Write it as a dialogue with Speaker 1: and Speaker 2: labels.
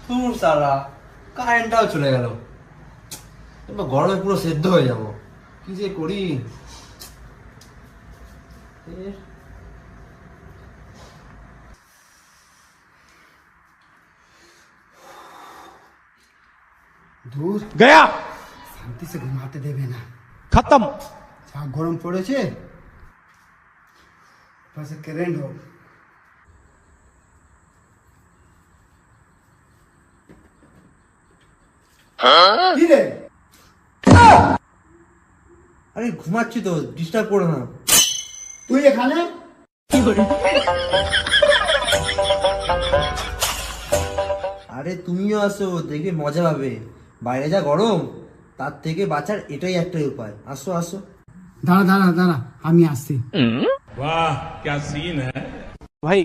Speaker 1: তোর সারা কারেন্টটাও চলে গেল, এবার গরমে পুরো সেদ্ধ হয়ে যাব, কি যে করি।
Speaker 2: दूर
Speaker 3: गया
Speaker 2: शांति से घुमाते देवे ना।
Speaker 3: खत्म।
Speaker 2: যা গরম পড়েছে, পাশে কারেন্ট হোক। কি রে?
Speaker 1: আরে ঘুমাচ্ছি তো, ডিস্টার্ব করো না।
Speaker 2: তুই এখানে?
Speaker 1: আরে তুমিও আসো, দেখবে মজা পাবে। বাইরে যা গরম, তার থেকে বাঁচার এটাই একটাই উপায়। আসো আসো।
Speaker 2: দাঁড়া দাঁড়া দাঁড়া, আমি আসছি।
Speaker 3: वाह क्या सीन है भाई।